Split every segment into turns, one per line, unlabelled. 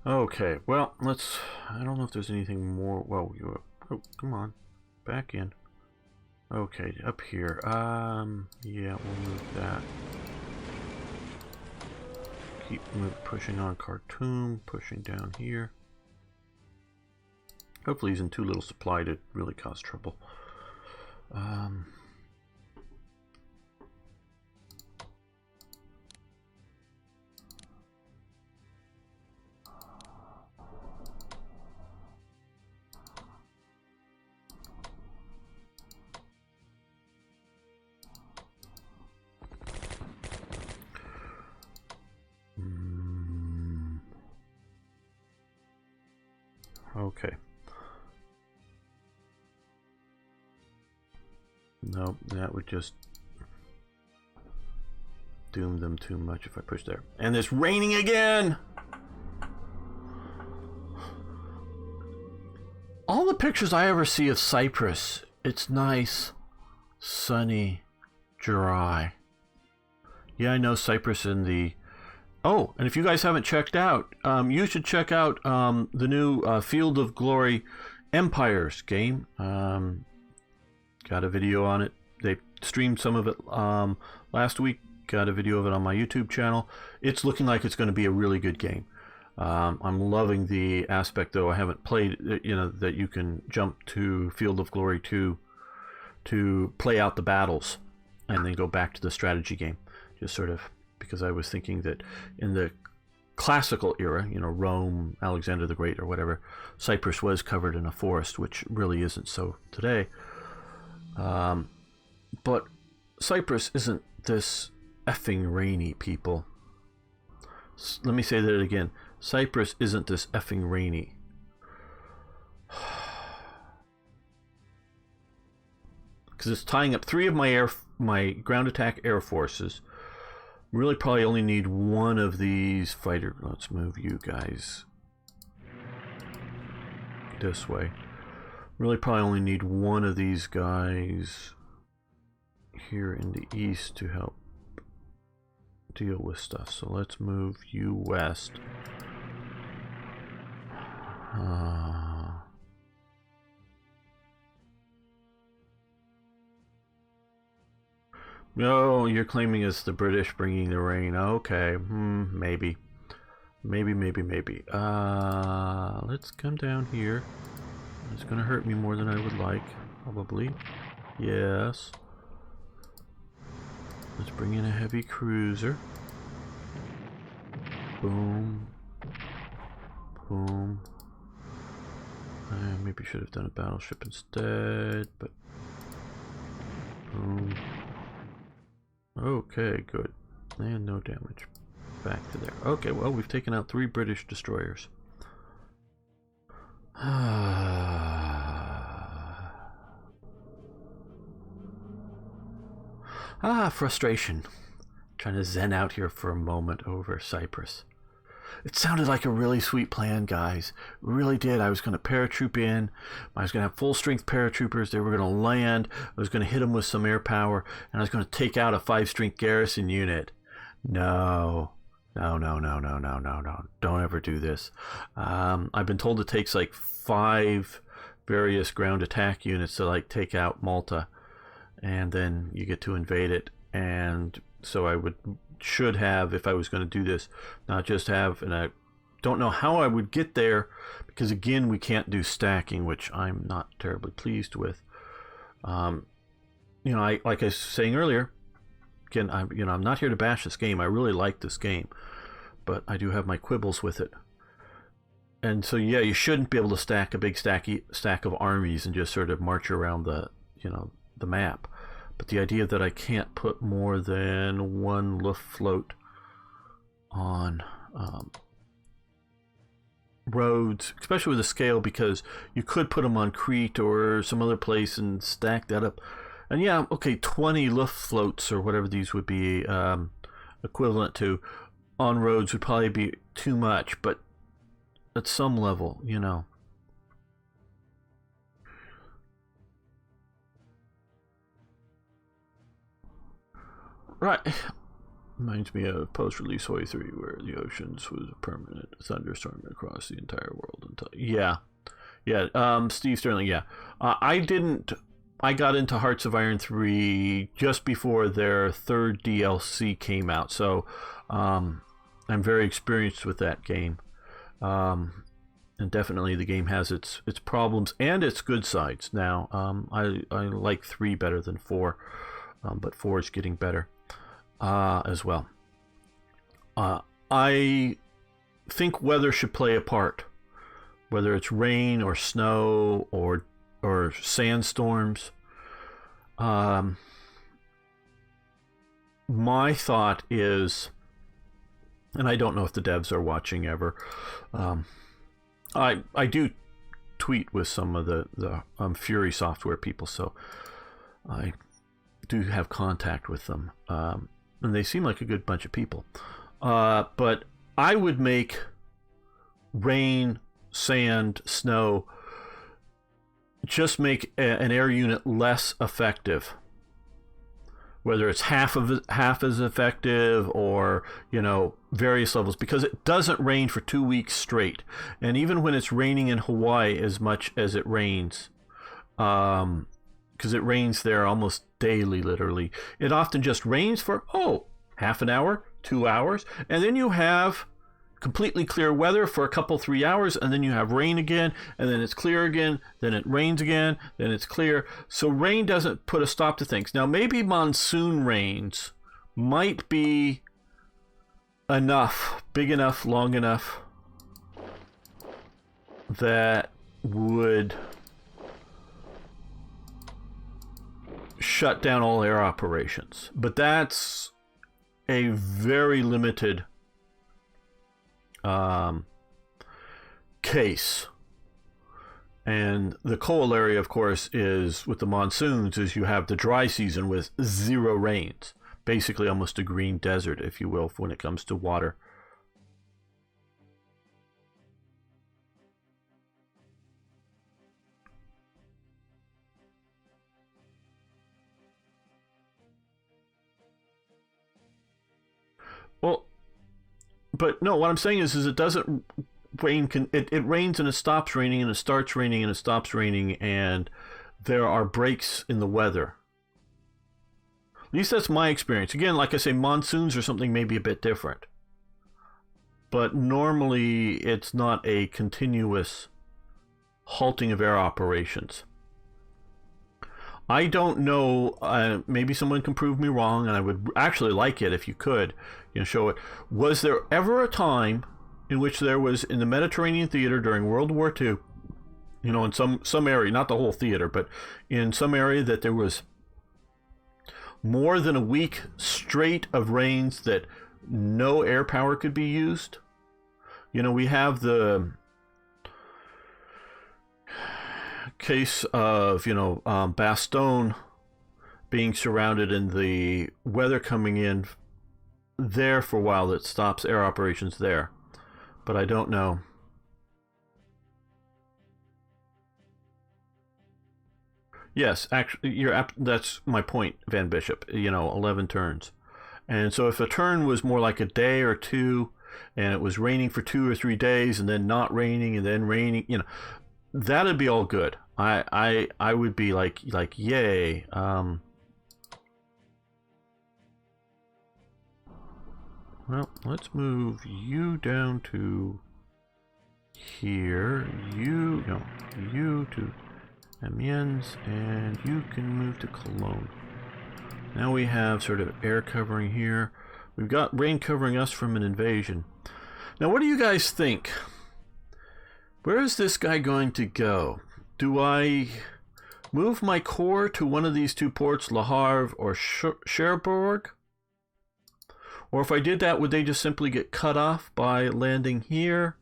Okay, well, let's... I don't know if there's anything more... Well, oh, come on. Back in. Okay, up here. Yeah, we'll move that. Keep pushing on Khartoum, pushing down here. Hopefully he's in too little supply to really cause trouble. Okay. Nope, that would just doom them too much if I push there. And it's raining again! All the pictures I ever see of Cyprus, it's nice, sunny, dry. Yeah, I know Cyprus in the... Oh, and if you guys haven't checked out, you should check out the new Field of Glory Empires game. Got a video on it. They streamed some of it last week. Got a video of it on my YouTube channel. It's looking like it's going to be a really good game. I'm loving the aspect, though. I haven't played, you know, that you can jump to Field of Glory 2 to play out the battles and then go back to the strategy game. Just sort of... because I was thinking that in the classical era, you know, Rome, Alexander the Great or whatever, Cyprus was covered in a forest, which really isn't so today. But Cyprus isn't this effing rainy, people. Let me say that again. Cyprus isn't this effing rainy. Because it's tying up 3 of my ground attack air forces. Really probably only need 1 of these fighter... Let's move you guys this way. Really probably only need 1 of these guys here in the east to help deal with stuff. So let's move you west. No, you're claiming it's the British bringing the rain. Okay, maybe. Maybe. Let's come down here. It's gonna hurt me more than I would like, probably. Yes. Let's bring in a heavy cruiser. Boom. Boom. I maybe should have done a battleship instead, but... Boom. Okay, good. And no damage. Back to there. Okay, well, we've taken out 3 British destroyers. Frustration. Trying to zen out here for a moment over Cyprus. It sounded like a really sweet plan, guys. It really did. I was going to paratroop in. I was going to have full-strength paratroopers. They were going to land. I was going to hit them with some air power. And I was going to take out a 5-strength garrison unit. No. No. Don't ever do this. I've been told it takes like 5 various ground attack units to like take out Malta. And then you get to invade it. And so I should have, if I was going to do this, not just have, and I don't know how I would get there, because again we can't do stacking, which I'm not terribly pleased with. You know, like I was saying earlier, again, I'm not here to bash this game. I really like this game, but I do have my quibbles with it. And so yeah, you shouldn't be able to stack a big stack of armies and just sort of march around the, you know, the map. But the idea that I can't put more than 1 Luftfloat on roads, especially with the scale, because you could put them on Crete or some other place and stack that up. And yeah, okay, 20 Luftfloats or whatever these would be equivalent to on roads would probably be too much, but at some level, you know. Right. Reminds me of post-release Hoi 3, where the oceans was a permanent thunderstorm across the entire world. Until Steve Sterling, yeah. I got into Hearts of Iron 3 just before their third DLC came out, so I'm very experienced with that game. And definitely the game has its problems and its good sides now. I like 3 better than 4, but 4 is getting better as well. I think weather should play a part, whether it's rain or snow or sandstorms. My thought is, and I don't know if the devs are watching ever, I do tweet with some of the Fury software people, so I do have contact with them, and they seem like a good bunch of people. But I would make rain, sand, snow, just make an air unit less effective. Whether it's half as effective, or various levels, because it doesn't rain for 2 weeks straight. And even when it's raining in Hawaii as much as it rains, because it rains there almost daily, literally, it often just rains for half an hour, 2 hours, and then you have completely clear weather for a couple 3 hours, and then you have rain again, and then it's clear again, then it rains again, then it's clear. So rain doesn't put a stop to things. Now maybe monsoon rains might be enough, big enough, long enough, that would shut down all air operations. But that's a very limited case. And the corollary, of course, is with the monsoons, is you have the dry season with 0 rains, basically almost a green desert, if you will, when it comes to water. Well, but no, what I'm saying is it doesn't rain. It rains and it stops raining, and it starts raining and it stops raining, and there are breaks in the weather. At least that's my experience. Again, like I say, monsoons or something may be a bit different, but normally it's not a continuous halting of air operations. I don't know, maybe someone can prove me wrong, and I would actually like it if you could, show it. Was there ever a time in which there was, in the Mediterranean theater during World War II, in some area, not the whole theater, but in some area, that there was more than a week straight of rains that no air power could be used? We have the case of Bastogne being surrounded and the weather coming in there for a while that stops air operations there, but I don't know. Yes, actually, that's my point, Van Bishop. 11 turns, and so if a turn was more like a day or two, and it was raining for 2 or 3 days, and then not raining, and then raining, that'd be all good. I would be like yay. Well, let's move you down to here. You to Amiens, and you can move to Cologne. Now we have sort of air covering here. We've got rain covering us from an invasion. Now, what do you guys think? Where is this guy going to go? Do I move my core to one of these 2 ports, Le Havre or Cherbourg? Or if I did that, would they just simply get cut off by landing here?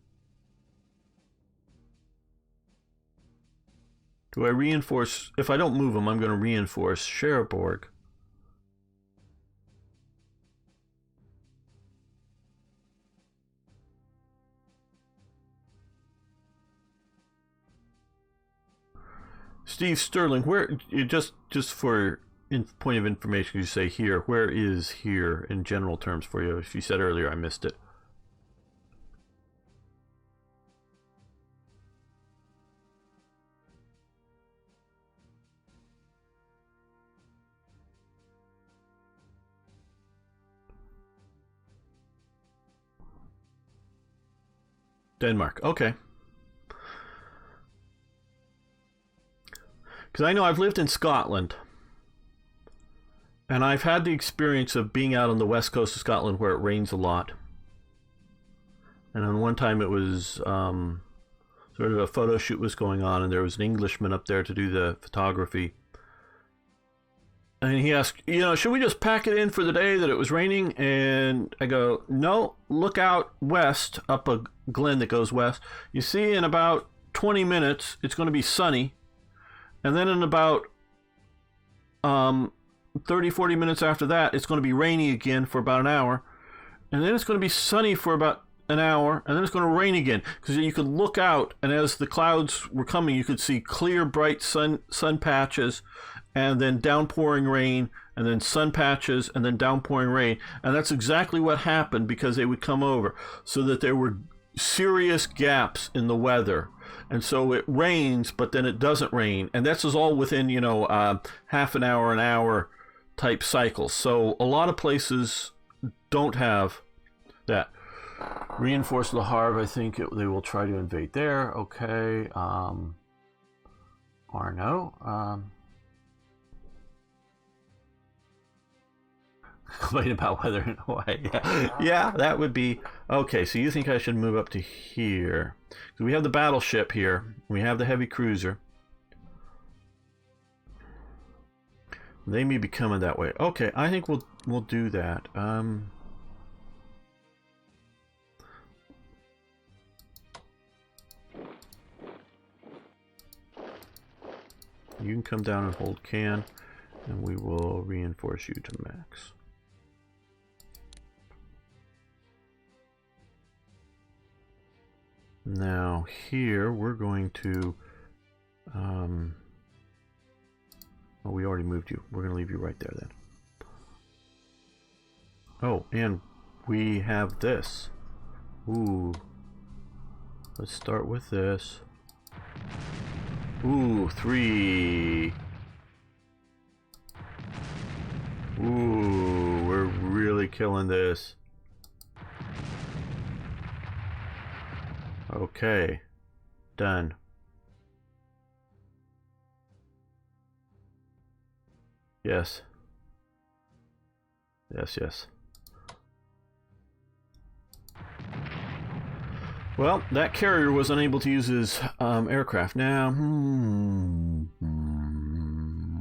Do I reinforce? If I don't move them, I'm going to reinforce Cherbourg. Steve Sterling, where, just for point of information you say here. Where is here in general terms for you? If you said earlier, I missed it. Denmark. Okay. Because I know I've lived in Scotland, and I've had the experience of being out on the west coast of Scotland where it rains a lot. And on one time it was sort of a photo shoot was going on, and there was an Englishman up there to do the photography. And he asked, should we just pack it in for the day that it was raining? And I go, no, look out west, up a glen that goes west. You see, in about 20 minutes, it's going to be sunny. And then in about 30, 40 minutes after that, it's going to be rainy again for about an hour. And then it's going to be sunny for about an hour. And then it's going to rain again. Because you could look out, and as the clouds were coming, you could see clear, bright sun patches, and then downpouring rain, and then sun patches, and then downpouring rain. And that's exactly what happened, because they would come over, so that there were serious gaps in the weather. And so it rains, but then it doesn't rain. And that's all within, half an hour type cycles. So a lot of places don't have that. Reinforce Le Havre, I think they will try to invade there. Okay. Arnaud. Complain about weather in Hawaii. Yeah, that would be okay. So you think I should move up to here? So we have the battleship here. We have the heavy cruiser. They may be coming that way. Okay, I think we'll do that. You can come down and hold can, and we will reinforce you to max. Now here we're going to oh, we already moved you. We're going to leave you right there then. Oh, and we have this. Ooh. Let's start with this. Ooh, 3. Ooh, we're really killing this. Okay, done. Yes. Yes. Well, that carrier was unable to use his aircraft. Now,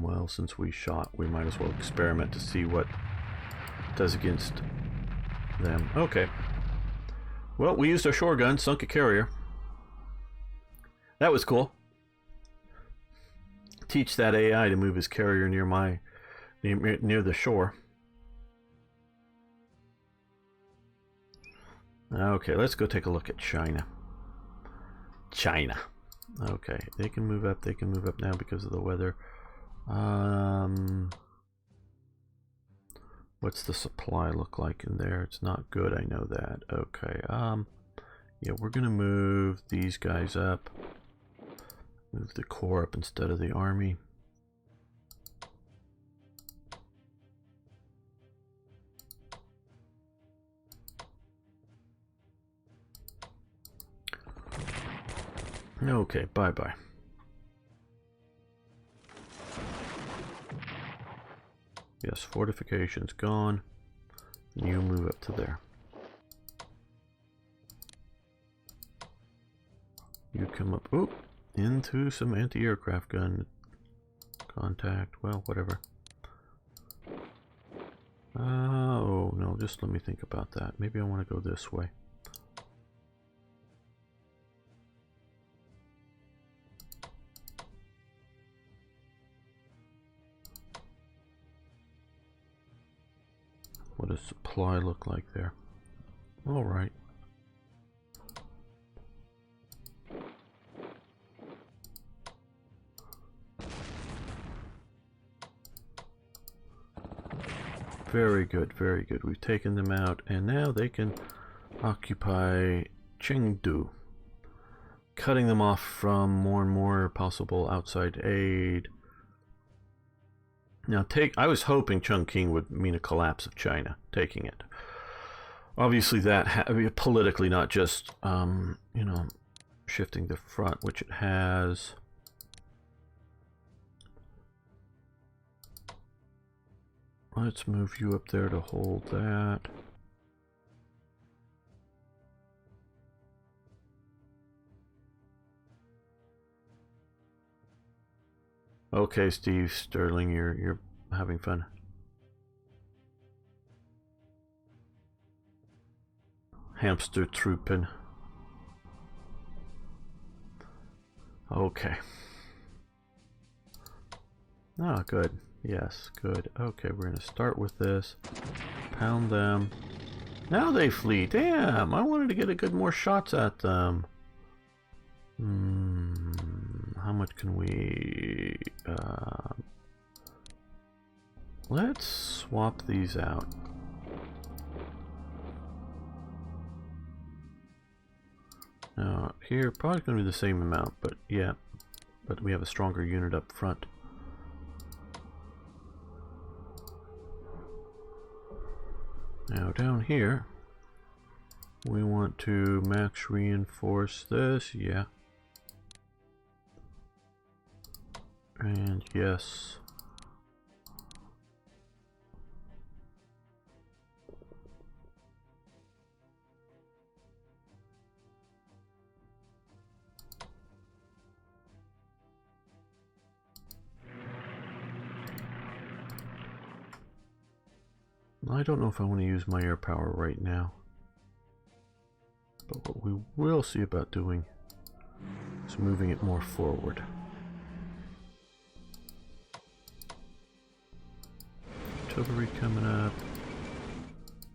well, since we shot, we might as well experiment to see what it does against them. Okay. Well, we used our shore gun, sunk a carrier. That was cool. Teach that AI to move his carrier near the shore. Okay, let's go take a look at China. Okay, they can move up. They can move up now because of the weather. What's the supply look like in there? It's not good, I know that. Okay, yeah, we're gonna move these guys up. Move the corps up instead of the army. Okay, bye-bye. Yes, fortification's gone. You move up to there. You come up, oop, into some anti-aircraft gun contact. Well, whatever. Oh, no, just let me think about that. Maybe I want to go this way. What does supply look like there? All right. Very good, very good. We've taken them out, and now they can occupy Chengdu, cutting them off from more and more possible outside aid. Now, I was hoping Chongqing would mean a collapse of China, taking it. Obviously, that politically, not just you know, shifting the front, which it has. Let's move you up there to hold that. Okay, Steve Sterling, you're having fun. Hamster trooping. Okay. Ah, good. Yes, good. Okay, we're gonna start with this. Pound them. Now they flee. Damn, I wanted to get a good more shots at them. How much can we... let's swap these out. Now, here, probably going to be the same amount, but yeah. But we have a stronger unit up front. Now, down here, we want to max reinforce this, yeah. And yes. I don't know if I want to use my air power right now. But what we will see about doing is moving it more forward. Artillery coming up.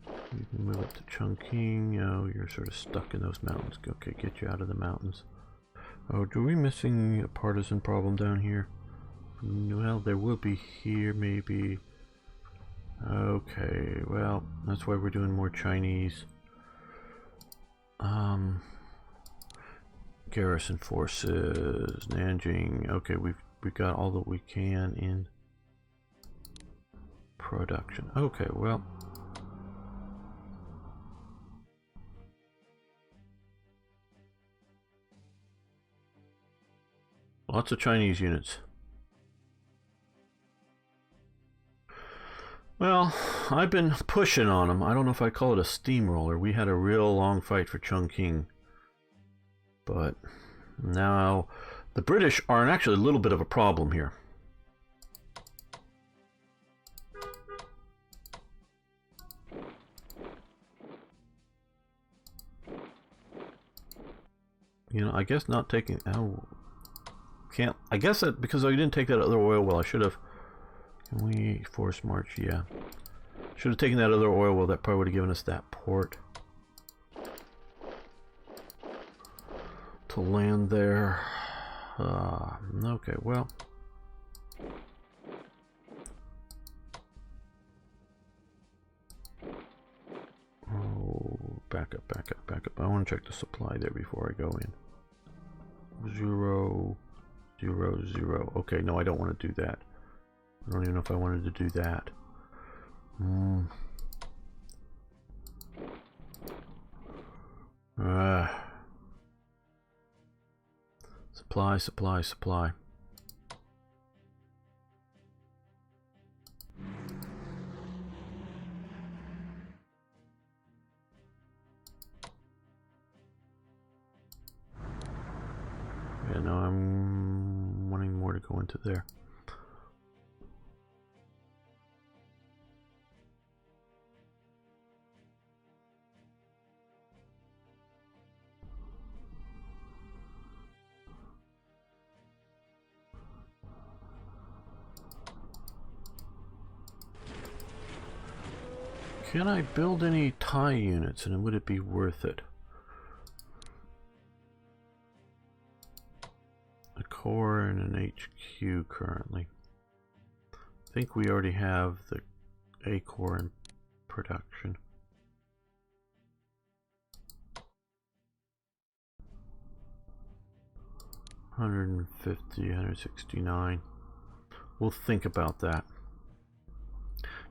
You can move up to Chongqing. Oh, you're sort of stuck in those mountains. Okay, get you out of the mountains. Oh, are we missing a partisan problem down here? Well, there will be here, maybe. Okay, well, that's why we're doing more Chinese. Garrison forces, Nanjing. Okay, we've got all that we can in production. Okay, well. Lots of Chinese units. Well, I've been pushing on them. I don't know if I call it a steamroller. We had a real long fight for Chongqing. But now the British are actually a little bit of a problem here. You know, I guess not taking... Oh, can't... I guess that because I didn't take that other oil well, I should have... Can we force march? Yeah. Should have taken that other oil well. That probably would have given us that port to land there. Okay, well. Oh, back up, back up, back up. I want to check the supply there before I go in. 0, 0, 0. Okay, no, I don't want to do that. I don't even know if I wanted to do that. Supply, supply, supply. Yeah, no, I'm wanting more to go into there. Can I build any TIE units, and would it be worth it? A core and an HQ currently. I think we already have the a core in production. $150, $169. We'll think about that.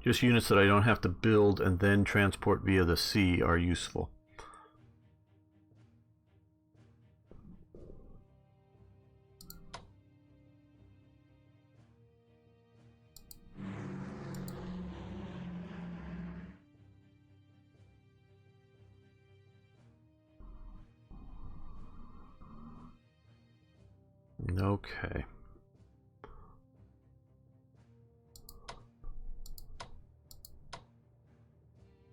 Just units that I don't have to build and then transport via the sea are useful. Okay.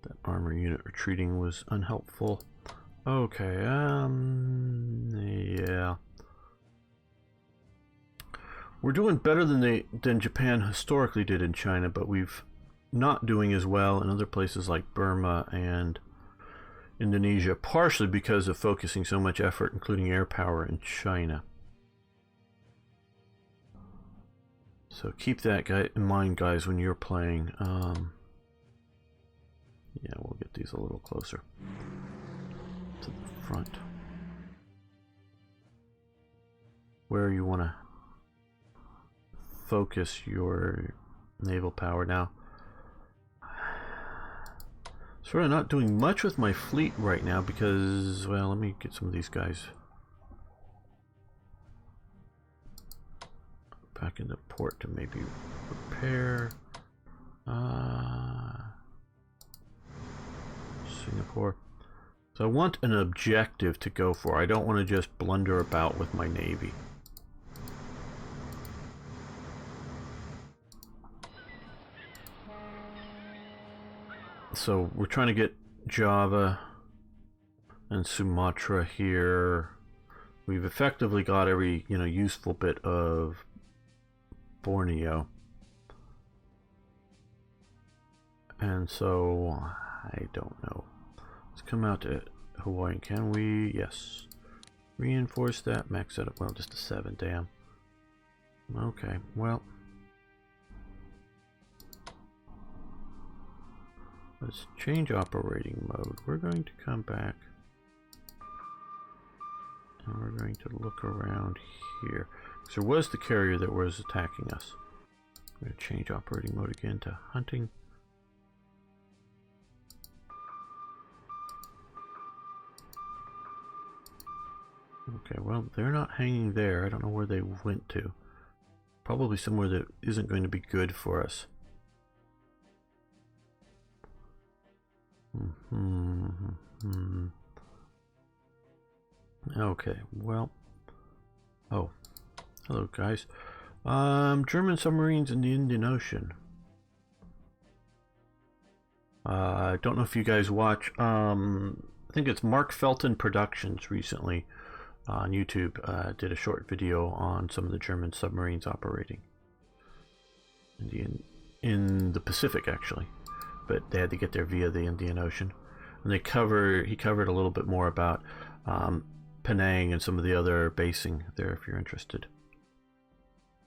That armor unit retreating was unhelpful. Okay, yeah. We're doing better than Japan historically did in China, but we've not doing as well in other places like Burma and Indonesia, partially because of focusing so much effort, including air power, in China. So keep that in mind, guys, when you're playing. Yeah, we'll get these a little closer to the front. Where you want to focus your naval power now. Sort of not doing much with my fleet right now because, well, let me get some of these guys back into port to maybe repair. Singapore. So I want an objective to go for. I don't want to just blunder about with my navy. So we're trying to get Java and Sumatra here. We've effectively got every, useful bit of Borneo. And so I don't know. Let's come out to Hawaii. Can we? Yes. Reinforce that. Max that up. Well, just a 7. Damn. Okay. Well. Let's change operating mode. We're going to come back. And we're going to look around here. So there was the carrier that was attacking us. I'm going to change operating mode again to hunting. Okay, well, they're not hanging there. I don't know where they went to. Probably somewhere that isn't going to be good for us. Okay, well. Oh, hello, guys. German submarines in the Indian Ocean. I don't know if you guys watch. I think it's Mark Felton Productions recently on YouTube did a short video on some of the German submarines operating in the Pacific, actually, but they had to get there via the Indian Ocean. And he covered a little bit more about Penang and some of the other basing there, if you're interested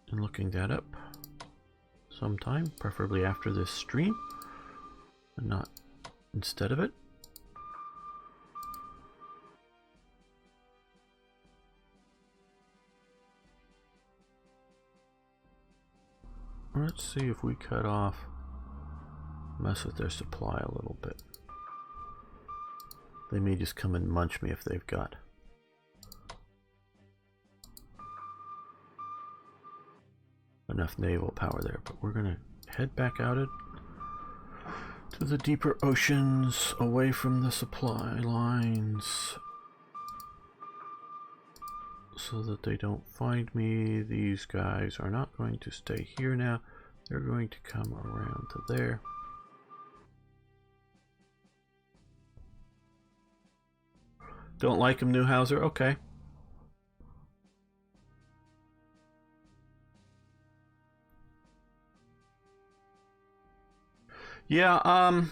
in looking that up sometime, preferably after this stream and not instead of it. Let's see if we cut off, mess with their supply a little bit. They may just come and munch me if they've got enough naval power there, but we're gonna head back out to the deeper oceans, away from the supply lines, so that they don't find me. These guys are not going to stay here now. They're going to come around to there. Don't like him, Newhauser? Okay. Yeah, at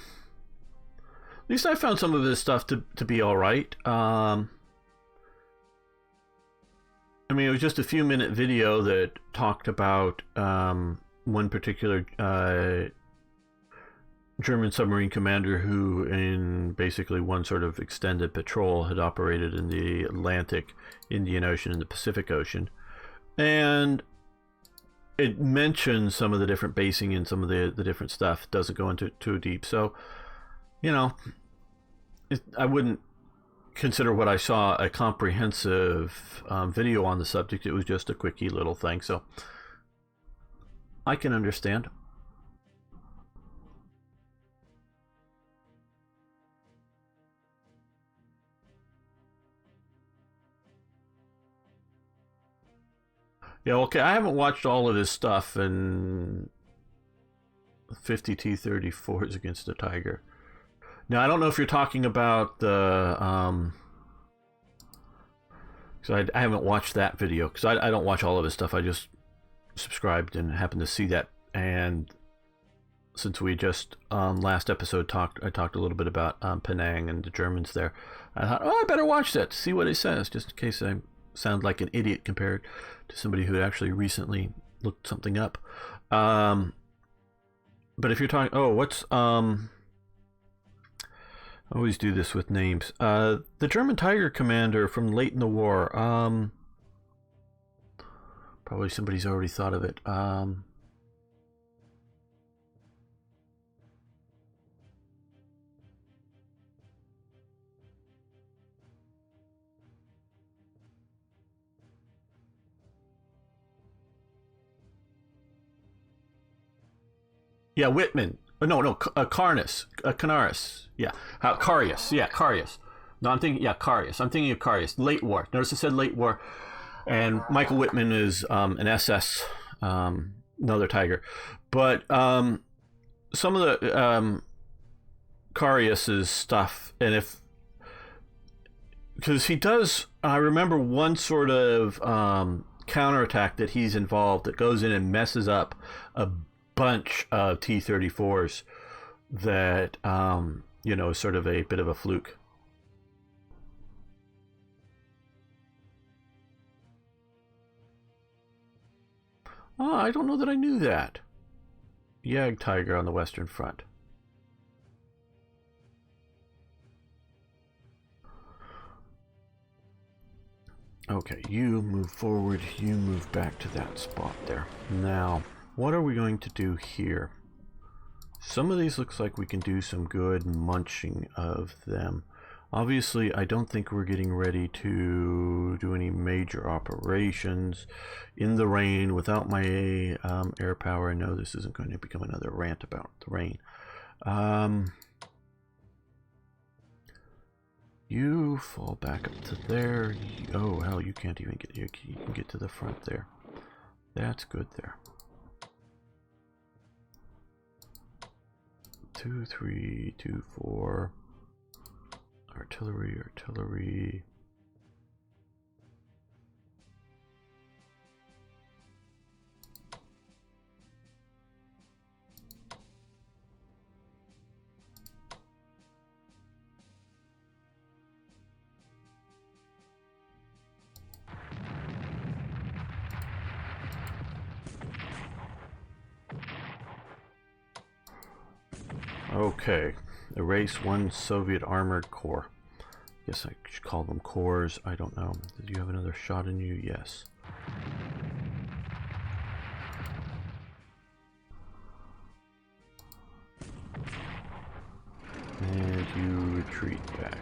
least I found some of his stuff to be alright. I mean, it was just a few minute video that talked about one particular German submarine commander who, in basically one sort of extended patrol, had operated in the Atlantic, Indian Ocean, and the Pacific Ocean. And it mentions some of the different basing and some of the different stuff. It doesn't go into too deep. So, you know, I wouldn't consider what I saw a comprehensive video on the subject. It was just a quickie little thing. So I can understand. Yeah, okay. I haven't watched all of his stuff in 50 T-34s against the Tiger. Now, I don't know if you're talking about the... because I haven't watched that video, because I don't watch all of his stuff. I just subscribed and happened to see that. And since we just last episode I talked a little bit about Penang and the Germans there, I thought, I better watch that to see what he says, just in case I sound like an idiot compared to somebody who actually recently looked something up. But if you're talking, what's I always do this with names. The German Tiger commander from late in the war. Probably somebody's already thought of it. Yeah, Whitman. No, Carnus. Canaris. Yeah. Carius. Yeah, Carius. No, I'm thinking, Carius. I'm thinking of Carius. Late war. Notice I said late war. And Michael Whitman is an SS, another Tiger. But some of the Carius's stuff, and because he does, I remember one sort of counterattack that he's involved that goes in and messes up a bunch of T-34s that, is sort of a bit of a fluke. Oh, I don't know that I knew that. Yag Tiger on the Western Front. Okay, you move forward, you move back to that spot there. Now, what are we going to do here? Some of these looks like we can do some good munching of them. Obviously, I don't think we're getting ready to do any major operations in the rain without my air power. I know this isn't going to become another rant about the rain. You fall back up to there. Oh, hell, you can't even get... You can get to the front there. That's good there. 2, 3, 2, 4. Artillery. Okay, erase one Soviet armored corps. Guess I should call them cores. I don't know. Did you have another shot in you? Yes. And you retreat back.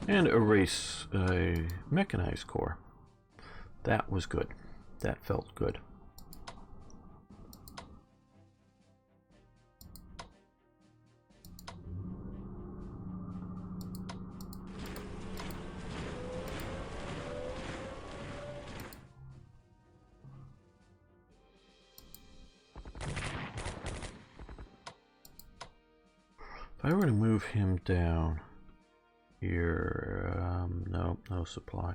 And erase a mechanized corps. That was good. That felt good. If I were to move him down here, no supply.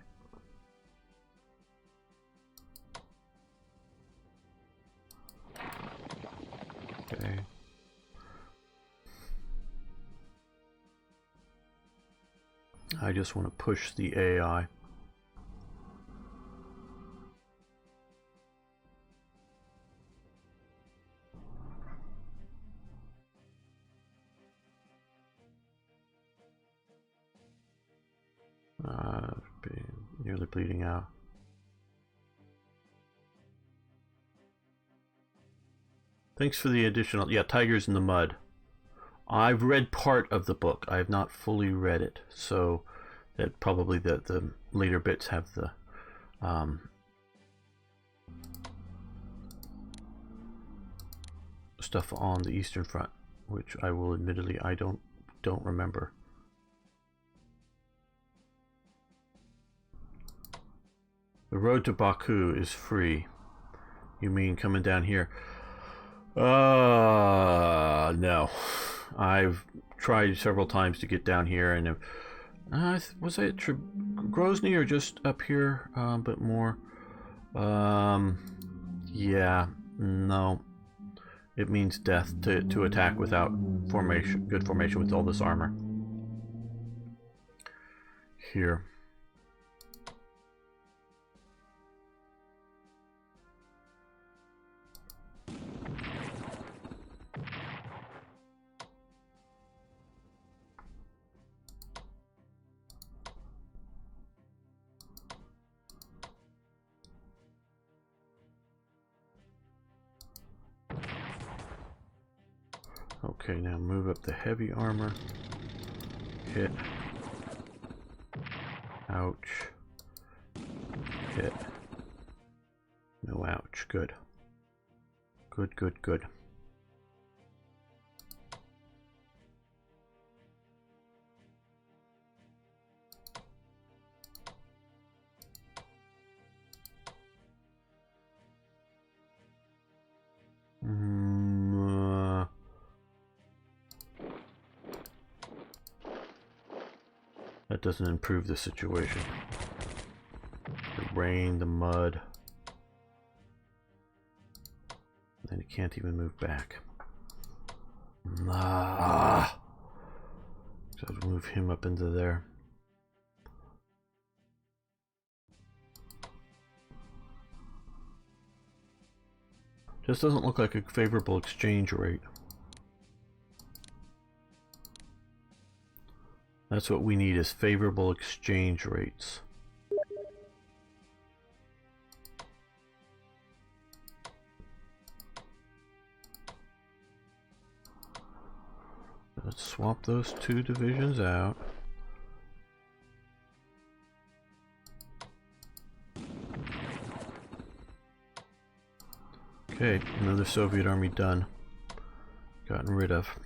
just want to push the AI. Nearly bleeding out. Thanks for the additional... Yeah, Tigers in the Mud. I've read part of the book. I have not fully read it, so that probably the later bits have the stuff on the Eastern Front, which I will admittedly I don't remember. The road to Baku is free. You mean coming down here? No. I've tried several times to get down here, and was I at Grozny or just up here a bit more? Yeah, no. It means death to attack without formation, good formation with all this armor. Here. Okay, now move up the heavy armor. Hit. Ouch. Hit. No ouch. Good. Good, good, good. That doesn't improve the situation. The rain, the mud. Then he can't even move back. So I'll move him up into there. Just doesn't look like a favorable exchange rate. That's what we need, is favorable exchange rates. Let's swap those two divisions out. Okay, another Soviet army done. Gotten rid of.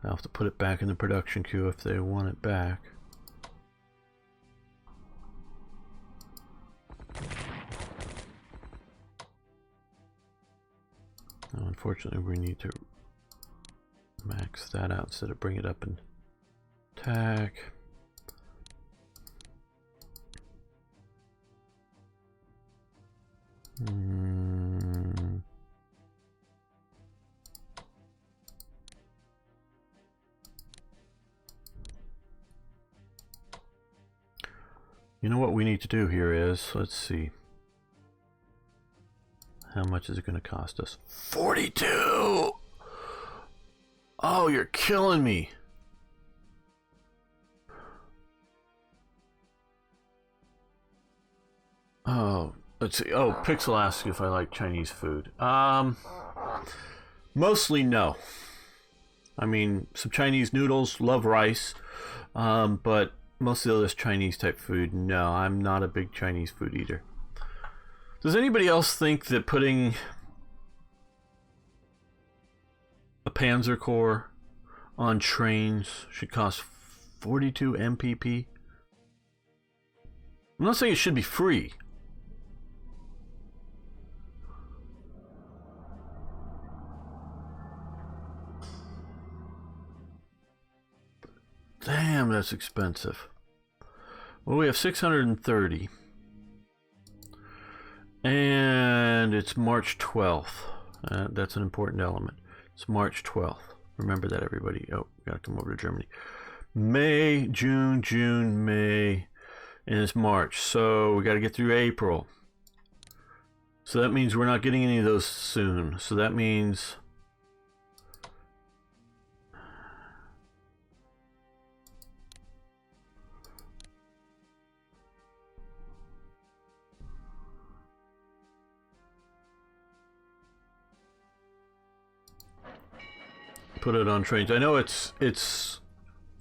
I'll have to put it back in the production queue if they want it back. Now, unfortunately, we need to max that out instead of bring it up and attack. You know what we need to do here is, let's see. How much is it going to cost us? 42! Oh, you're killing me. Oh, let's see. Oh, Pixel asks if I like Chinese food. Mostly no. I mean, some Chinese noodles, love rice, but most of this Chinese type food, no, I'm not a big Chinese food eater. Does anybody else think that putting a Panzer Corps on trains should cost 42 MPP? I'm not saying it should be free. Damn, that's expensive. Well, we have 630. And it's March 12th. That's an important element. It's March 12th. Remember that, everybody. Oh, gotta come over to Germany. May, June, May, and it's March. So we got to get through April. So that means we're not getting any of those soon. So that means put it on trains. I know it's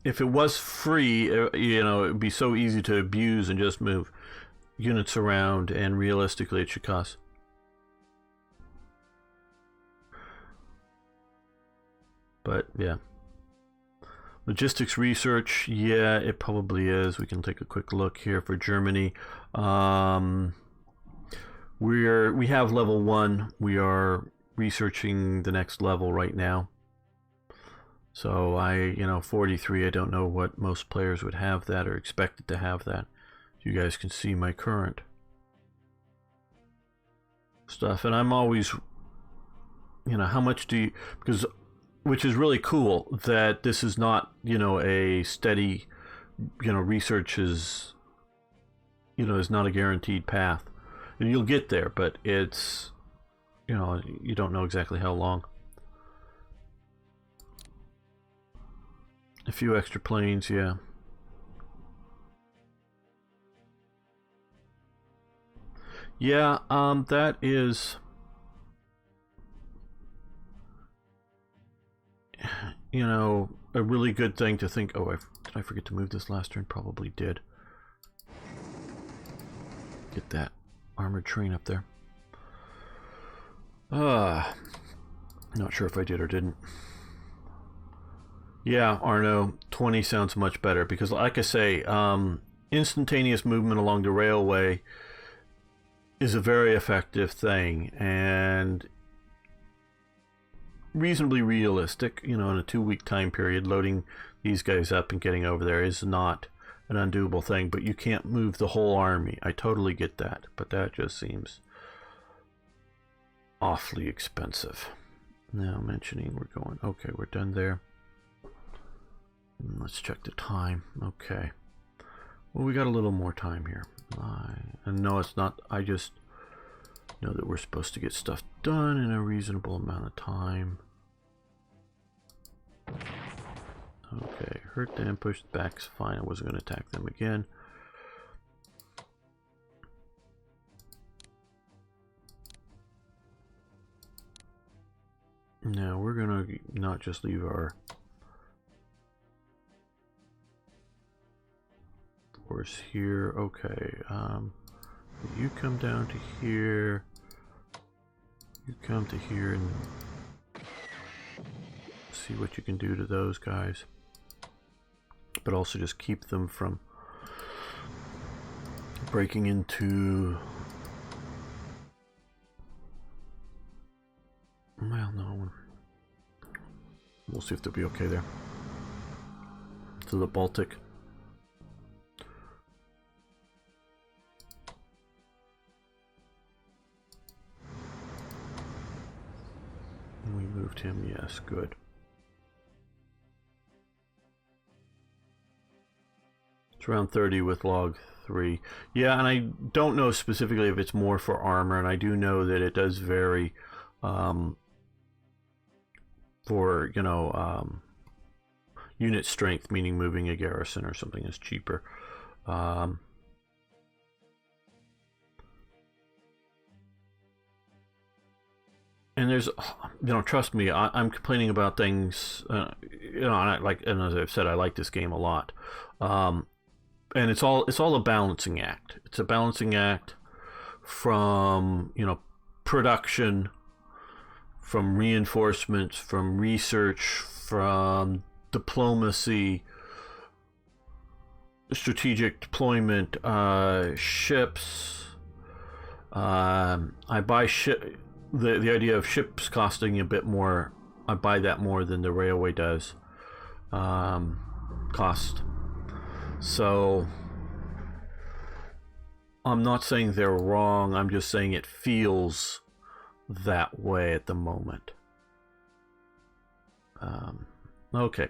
if it was free, you know, it'd be so easy to abuse and just move units around, and realistically it should cost. But yeah, logistics research, yeah, it probably is. We can take a quick look here for Germany. We have level 1. We are researching the next level right now. So 43, I don't know what most players would have that or expected to have that. You guys can see my current stuff, and I'm always, how much do you, because, which is really cool that this is not, a steady, research is not a guaranteed path. And you'll get there, but it's, you don't know exactly how long. A few extra planes, yeah. Yeah, that is, a really good thing to think. Oh, did I forget to move this last turn? Probably did. Get that armored train up there. Not sure if I did or didn't. Yeah, Arno, 20 sounds much better because, like I say, instantaneous movement along the railway is a very effective thing and reasonably realistic. In a 2-week time period, loading these guys up and getting over there is not an undoable thing, but you can't move the whole army. I totally get that, but that just seems awfully expensive. Now mentioning we're going, okay, we're done there. Let's check the time. Okay. Well, we got a little more time here. And no, it's not. I just know that we're supposed to get stuff done in a reasonable amount of time. Okay, hurt them, pushed back's fine. I wasn't going to attack them again. Now we're going to not just leave our force here. Okay, you come down to here. You come to here and see what you can do to those guys. But also just keep them from breaking into... Well, no. We'll see if they'll be okay there. To the Baltic. We moved him, yes, good. It's around 30 with log 3. Yeah, and I don't know specifically if it's more for armor, and I do know that it does vary for, unit strength, meaning moving a garrison or something is cheaper. And there's, trust me, I'm complaining about things, and as I've said, I like this game a lot. And it's all a balancing act. It's a balancing act from, production, from reinforcements, from research, from diplomacy, strategic deployment, ships. I buy ship. The idea of ships costing a bit more, I buy that more than the railway does cost. So I'm not saying they're wrong, I'm just saying it feels that way at the moment. Okay,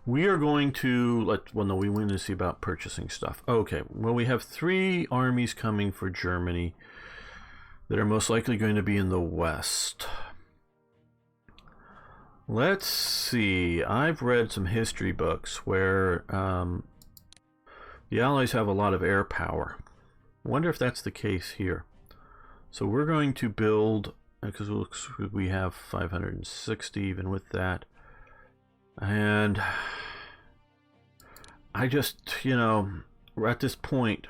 We are going to well, no, we want to see about purchasing stuff. Okay, well, we have 3 armies coming for Germany that are most likely going to be in the west. Let's see. I've read some history books where the Allies have a lot of air power. I wonder if that's the case here. So we're going to build, because we have 560 even with that. And I just, we're at this point.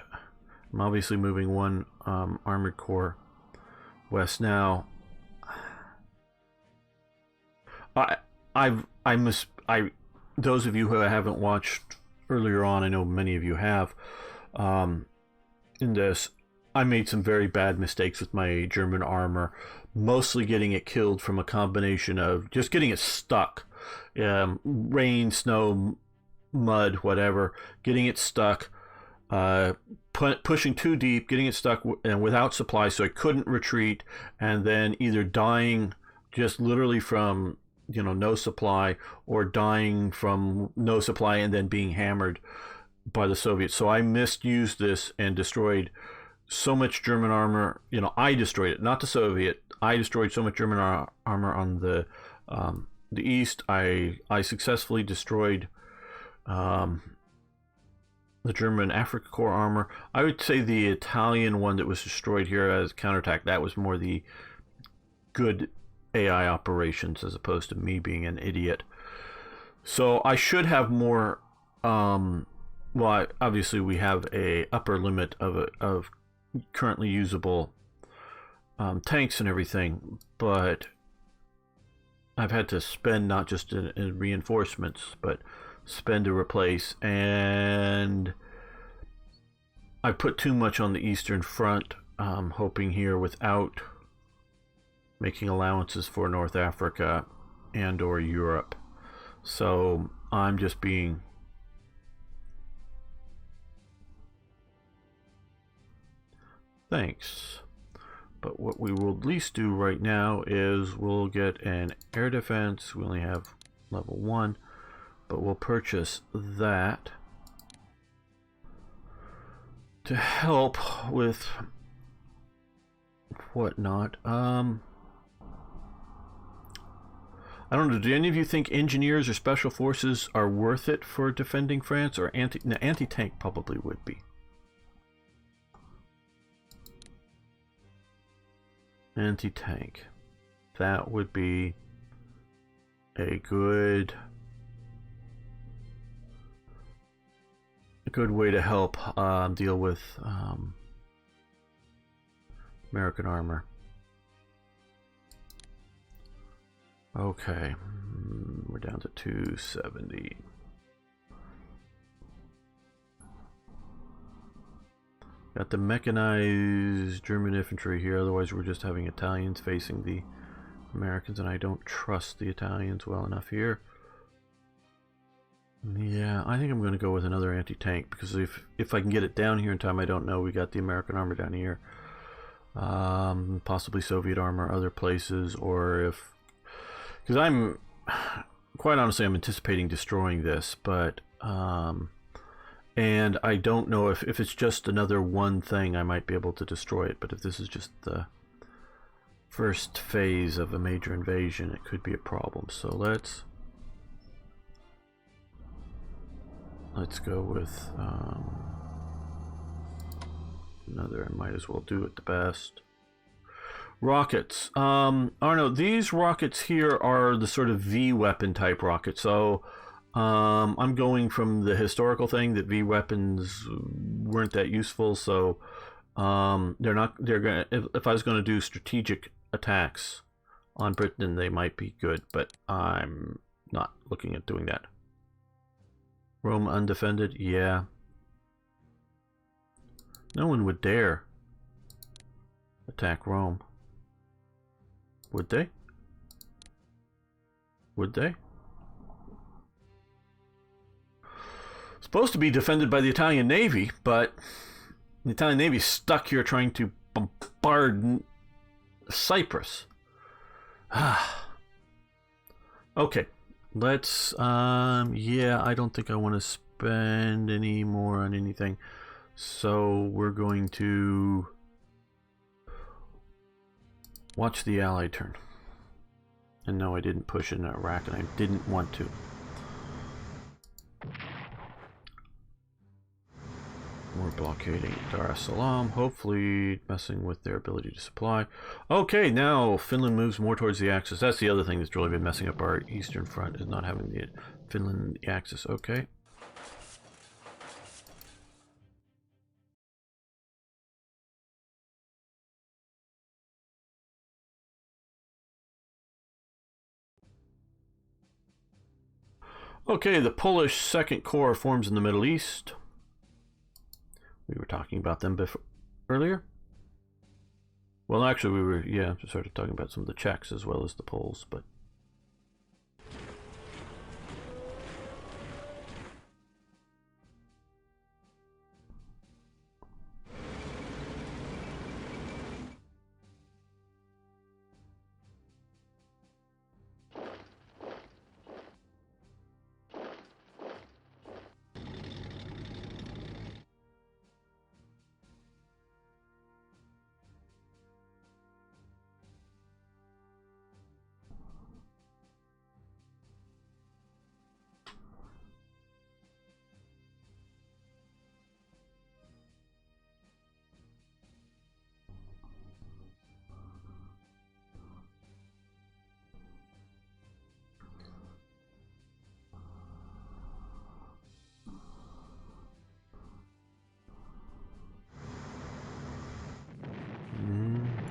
I'm obviously moving 1 armored corps west now. Those of you who haven't watched earlier on, I know many of you have, in this, I made some very bad mistakes with my German armor, mostly getting it killed from a combination of just getting it stuck. Rain, snow, mud, whatever, getting it stuck, pushing too deep, getting it stuck and without supply, so I couldn't retreat, and then either dying just literally from no supply, or dying from no supply and then being hammered by the Soviets. So I misused this and destroyed so much German armor. I destroyed it, not the Soviet. I destroyed so much German armor on the east. I successfully destroyed the German Afrika Korps armor. I would say the Italian one that was destroyed here as counterattack, that was more the good AI operations as opposed to me being an idiot. So I should have more. Well, obviously we have a upper limit of currently usable tanks and everything, but I've had to spend not just in reinforcements, but spend to replace, and I put too much on the Eastern Front, hoping here without making allowances for North Africa and or Europe. So I'm just being thanks. But what we will at least do right now is we'll get an air defense. We only have level 1, but we'll purchase that to help with whatnot. I don't know, do any of you think engineers or special forces are worth it for defending France? Or anti-tank probably would be. Anti-tank. That would be a good way to help deal with American armor. Okay, we're down to 270. Got the mechanized German infantry here, otherwise we're just having Italians facing the Americans, and I don't trust the Italians well enough here. Yeah, I think I'm going to go with another anti-tank, because if I can get it down here in time, I don't know. We got the American armor down here. Possibly Soviet armor other places, or if... Because I'm... Quite honestly, I'm anticipating destroying this, but... and I don't know if it's just another one thing, I might be able to destroy it. But if this is just the first phase of a major invasion, it could be a problem. So let's go with another. I might as well do it the best. Rockets. I don't know. These rockets here are the sort of V weapon type rockets. So I'm going from the historical thing that V weapons weren't that useful. So they're not. They're gonna. If I was going to do strategic attacks on Britain, they might be good, but I'm not looking at doing that. Rome undefended, yeah. No one would dare attack Rome. Would they? Would they? Supposed to be defended by the Italian Navy, but the Italian Navy's stuck here trying to bombard Cyprus. Okay. Let's, yeah, I don't think I want to spend any more on anything. So we're going to watch the Allied turn. And no, I didn't push in Iraq, and I didn't want to. We're blockading Dar es Salaam, hopefully messing with their ability to supply. Okay, now Finland moves more towards the Axis. That's the other thing that's really been messing up our Eastern Front, is not having the Finland the Axis. Okay. Okay, the Polish Second Corps forms in the Middle East. We were talking about them earlier. Well, actually, we were, yeah, sort of talking about some of the Czechs as well as the Poles, but.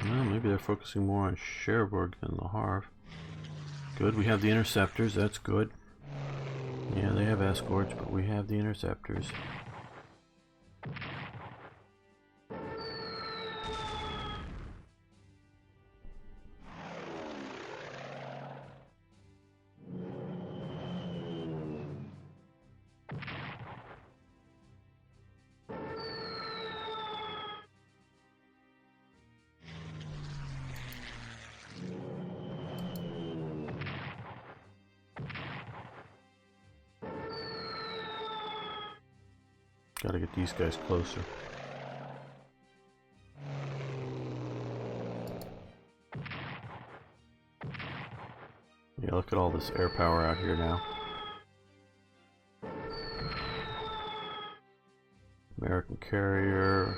Well, maybe they're focusing more on Cherbourg than Le Havre. Good, we have the interceptors, that's good. Yeah, they have escorts, but we have the interceptors. Gotta get these guys closer. Yeah, look at all this air power out here now. American carrier.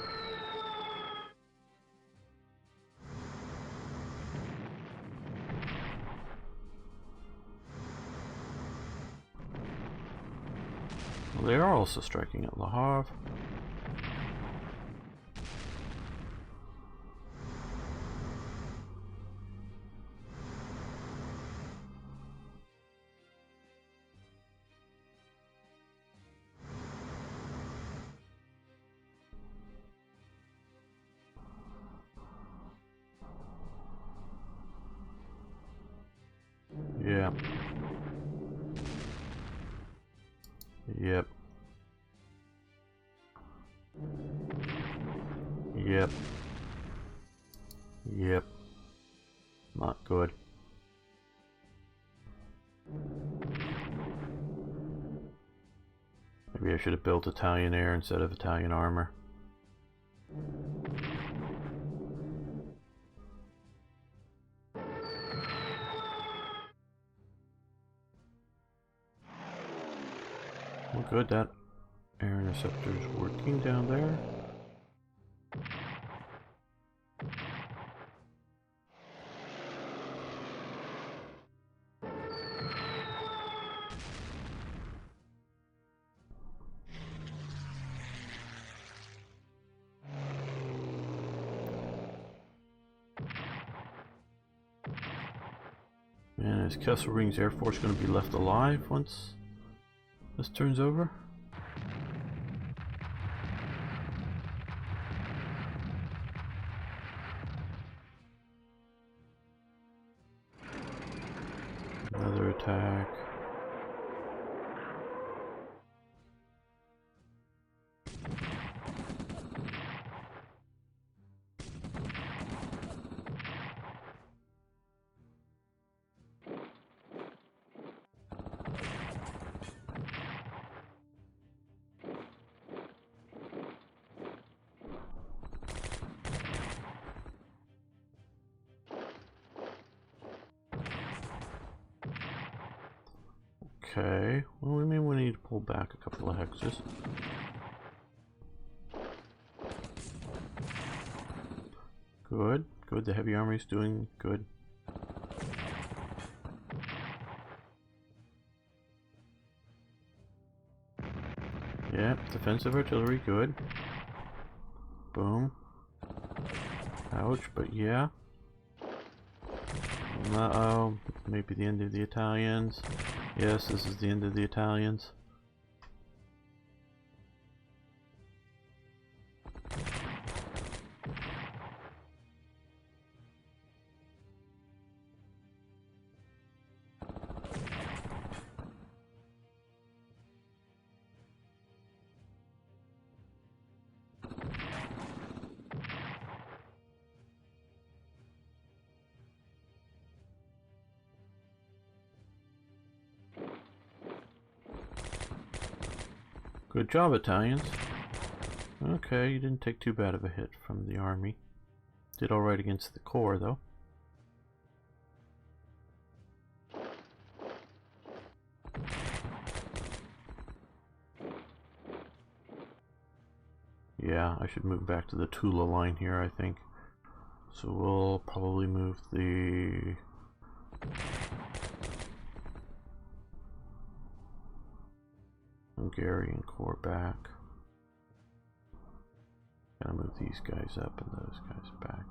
Well, they are also striking at Le Havre. Yeah. Yep. Yep. Yep. Not good. Maybe I should have built Italian air instead of Italian armor. Well, good, that air interceptor is working down there. And is Kesselring's Air Force going to be left alive once this turns over? Another attack. Okay. Well, we may need to pull back a couple of hexes. Good. Good. The heavy army is doing good. Yeah, defensive artillery, good. Boom. Ouch, but yeah. Uh-oh. Maybe the end of the Italians. Yes, this is the end of the Italians. Good job, Italians. Okay, you didn't take too bad of a hit from the army. Did alright against the corps, though. Yeah, I should move back to the Tula line here, I think. So we'll probably move the... Hungarian corps back. Gotta move these guys up and those guys back.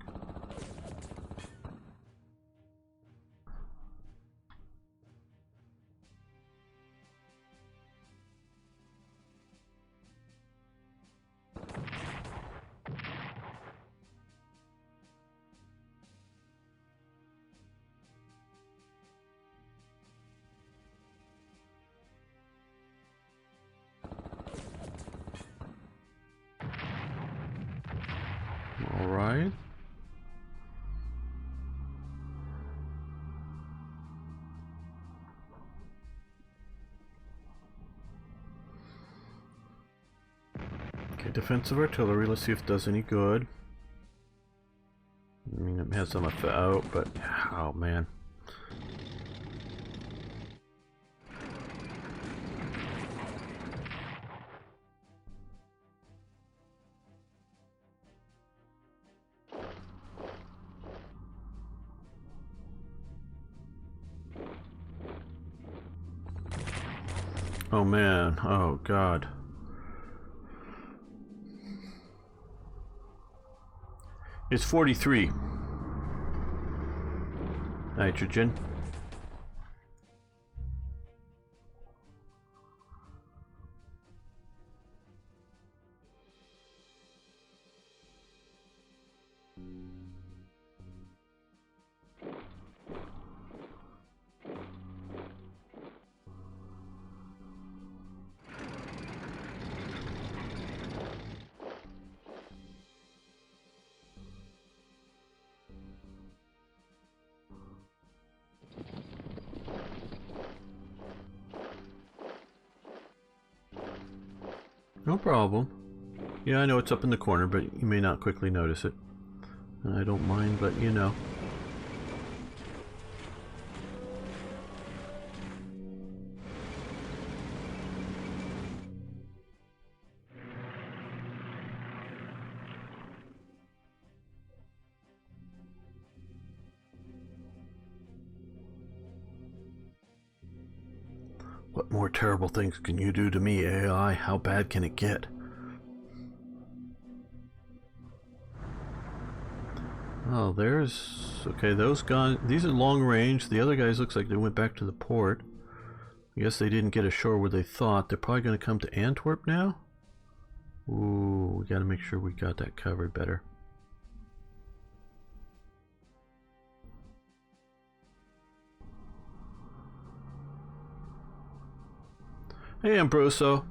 Alright. Okay, defensive artillery, let's see if it does any good. I mean, it has some effect out, but oh man. Oh man, oh god. It's 43. Nitrogen. No problem. Yeah, I know it's up in the corner, but you may not quickly notice it. I don't mind, but you know. What more terrible things can you do to me, AI? How bad can it get? Oh, there's... Okay, those guys... These are long range. The other guys looks like they went back to the port. I guess they didn't get ashore where they thought. They're probably going to come to Antwerp now? Ooh, we got to make sure we got that covered better. Hey, Ambroso.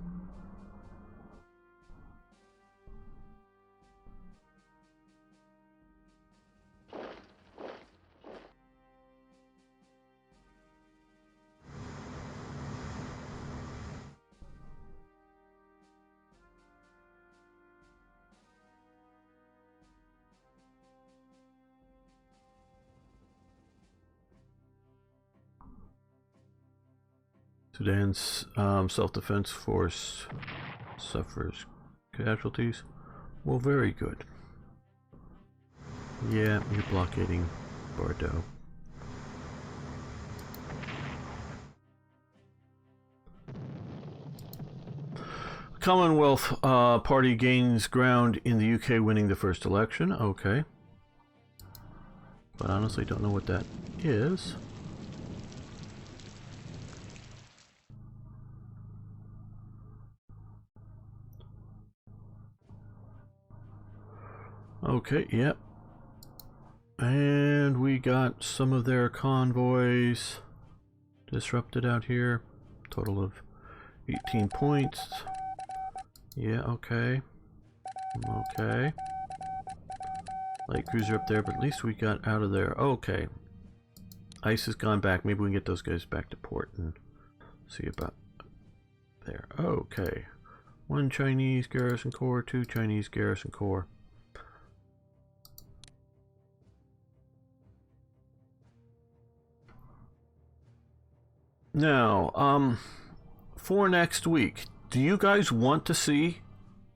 Sudan's self-defense force suffers casualties. Well, very good. Yeah, you're blockading Bordeaux. Commonwealth Party gains ground in the UK, winning the first election. Okay. But honestly, don't know what that is. Okay, yep. And we got some of their convoys disrupted out here. Total of 18 points. Yeah, okay. Okay. Light cruiser up there, but at least we got out of there. Okay. Ice has gone back. Maybe we can get those guys back to port and see about there. Okay. 1 Chinese garrison corps, 2 Chinese garrison corps. Now, for next week, do you guys want to see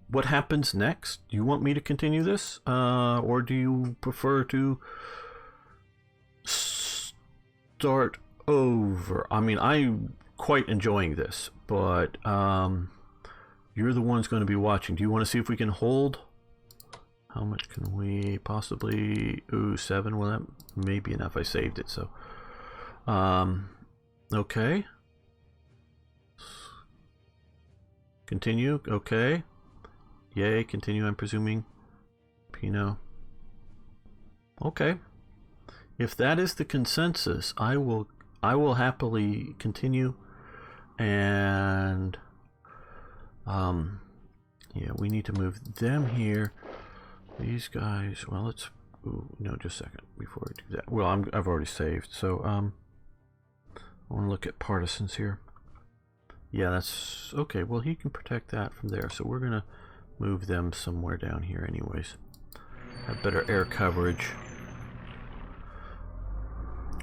what happens next? Do you want me to continue this? Or do you prefer to start over? I mean, I'm quite enjoying this, but you're the ones going to be watching. Do you want to see if we can hold? How much can we possibly... Ooh, 7. Well, that may be enough. I saved it, so... Okay. Continue. Okay. Yay. Continue, I'm presuming. Pinot. Okay. If that is the consensus, I will happily continue. And yeah, we need to move them here. These guys, well, let's... Ooh, no, just a second before I do that. Well, I've already saved, so I want to look at partisans here. Yeah, that's okay. Well, he can protect that from there, so we're gonna move them somewhere down here anyways. Have better air coverage.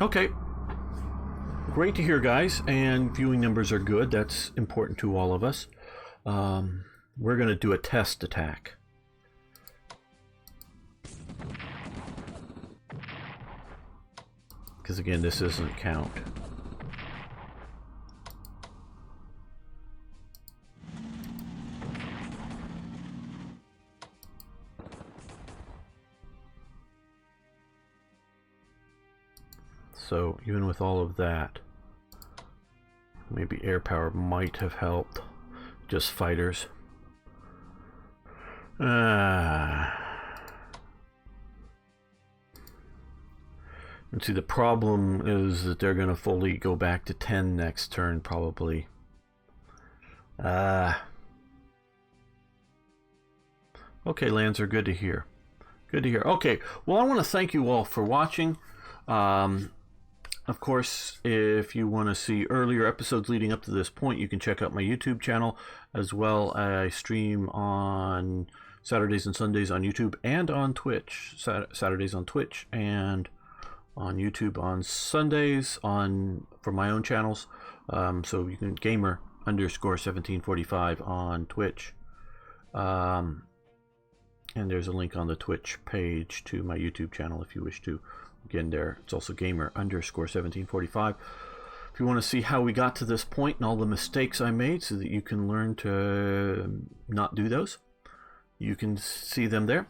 Okay. Great to hear, guys, and viewing numbers are good. That's important to all of us. We're gonna do a test attack. Because again, this doesn't count. So even with all of that, maybe air power might have helped. Just fighters. And see, the problem is that they're going to fully go back to 10 next turn, probably. Okay, lands are good to hear. Good to hear. Okay, well, I want to thank you all for watching. Of course, if you want to see earlier episodes leading up to this point, you can check out my YouTube channel as well. I stream on Saturdays and Sundays on YouTube and on Twitch. Saturdays on Twitch and on YouTube on Sundays for my own channels. So you can gamer_1745 on Twitch. And there's a link on the Twitch page to my YouTube channel if you wish to. Again, there it's also gamer_1745. If you want to see how we got to this point and all the mistakes I made so that you can learn to not do those, you can see them there.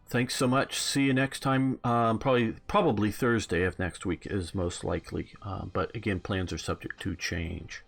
Thanks so much. See you next time. Probably Thursday of next week is most likely. But again, plans are subject to change.